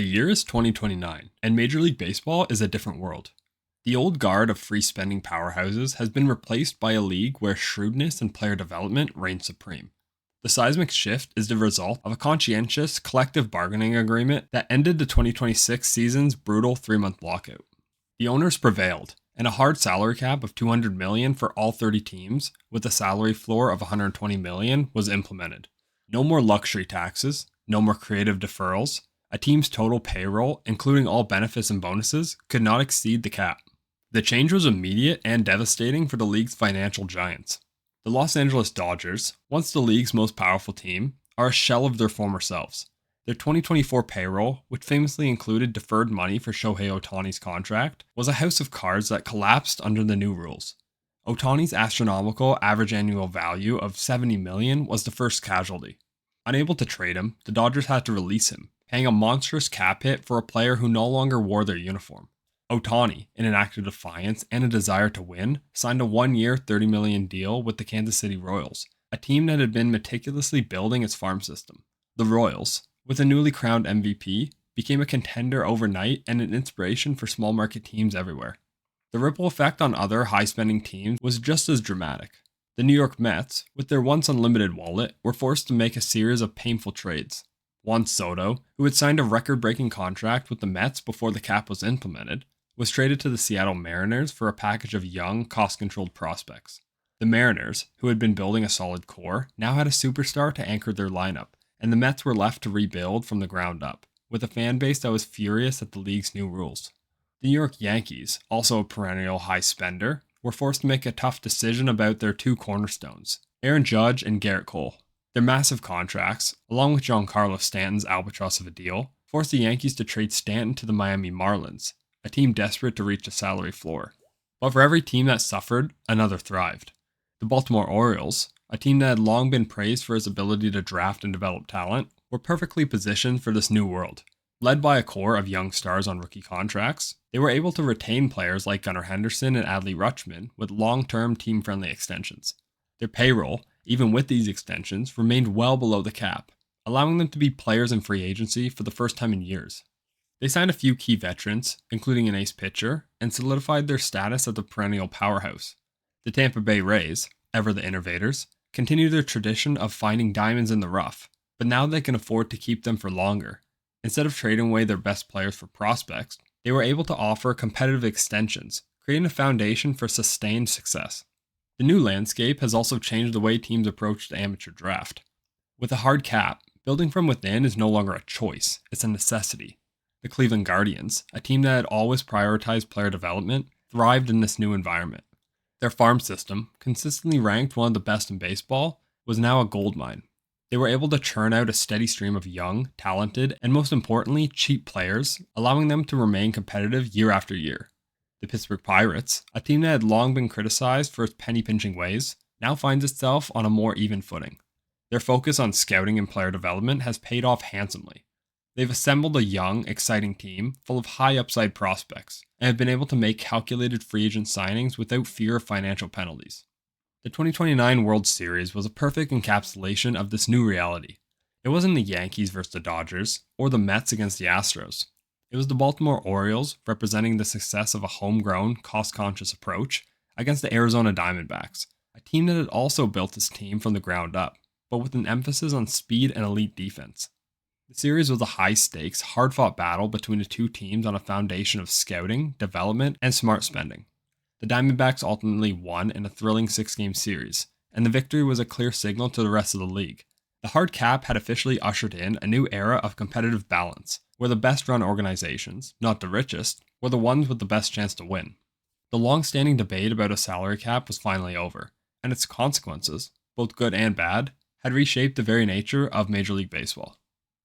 The year is 2029, and Major League Baseball is a different world. The old guard of free spending powerhouses has been replaced by a league where shrewdness and player development reign supreme. The seismic shift is the result of a conscientious collective bargaining agreement that ended the 2026 season's brutal 3-month lockout. The owners prevailed, and a hard salary cap of $200 million for all 30 teams, with a salary floor of $120 million, was implemented. No more luxury taxes, no more creative deferrals. A team's total payroll, including all benefits and bonuses, could not exceed the cap. The change was immediate and devastating for the league's financial giants. The Los Angeles Dodgers, once the league's most powerful team, are a shell of their former selves. Their 2024 payroll, which famously included deferred money for Shohei Ohtani's contract, was a house of cards that collapsed under the new rules. Ohtani's astronomical average annual value of $70 million was the first casualty. Unable to trade him, the Dodgers had to release him, paying a monstrous cap hit for a player who no longer wore their uniform. Ohtani, in an act of defiance and a desire to win, signed a 1-year, $30 million deal with the Kansas City Royals, a team that had been meticulously building its farm system. The Royals, with a newly crowned MVP, became a contender overnight and an inspiration for small market teams everywhere. The ripple effect on other high-spending teams was just as dramatic. The New York Mets, with their once unlimited wallet, were forced to make a series of painful trades. Juan Soto, who had signed a record-breaking contract with the Mets before the cap was implemented, was traded to the Seattle Mariners for a package of young, cost-controlled prospects. The Mariners, who had been building a solid core, now had a superstar to anchor their lineup, and the Mets were left to rebuild from the ground up, with a fan base that was furious at the league's new rules. The New York Yankees, also a perennial high spender, were forced to make a tough decision about their two cornerstones, Aaron Judge and Garrett Cole. Their massive contracts, along with Giancarlo Stanton's albatross of a deal, forced the Yankees to trade Stanton to the Miami Marlins, a team desperate to reach a salary floor. But for every team that suffered, another thrived. The Baltimore Orioles, a team that had long been praised for its ability to draft and develop talent, were perfectly positioned for this new world. Led by a core of young stars on rookie contracts, they were able to retain players like Gunnar Henderson and Adley Rutschman with long-term team-friendly extensions. Their payroll, even with these extensions, remained well below the cap, allowing them to be players in free agency for the first time in years. They signed a few key veterans, including an ace pitcher, and solidified their status as a perennial powerhouse. The Tampa Bay Rays, ever the innovators, continued their tradition of finding diamonds in the rough, but now they can afford to keep them for longer. Instead of trading away their best players for prospects, they were able to offer competitive extensions, creating a foundation for sustained success. The new landscape has also changed the way teams approach the amateur draft. With a hard cap, building from within is no longer a choice, it's a necessity. The Cleveland Guardians, a team that had always prioritized player development, thrived in this new environment. Their farm system, consistently ranked one of the best in baseball, was now a goldmine. They were able to churn out a steady stream of young, talented, and most importantly, cheap players, allowing them to remain competitive year after year. The Pittsburgh Pirates, a team that had long been criticized for its penny-pinching ways, now finds itself on a more even footing. Their focus on scouting and player development has paid off handsomely. They've assembled a young, exciting team full of high-upside prospects, and have been able to make calculated free agent signings without fear of financial penalties. The 2029 World Series was a perfect encapsulation of this new reality. It wasn't the Yankees versus the Dodgers, or the Mets against the Astros. It was the Baltimore Orioles representing the success of a homegrown, cost-conscious approach against the Arizona Diamondbacks, a team that had also built its team from the ground up, but with an emphasis on speed and elite defense. The series was a high-stakes, hard-fought battle between the two teams on a foundation of scouting, development, and smart spending. The Diamondbacks ultimately won in a thrilling 6-game series, and the victory was a clear signal to the rest of the league. The hard cap had officially ushered in a new era of competitive balance, where the best-run organizations, not the richest, were the ones with the best chance to win. The long-standing debate about a salary cap was finally over, and its consequences, both good and bad, had reshaped the very nature of Major League Baseball.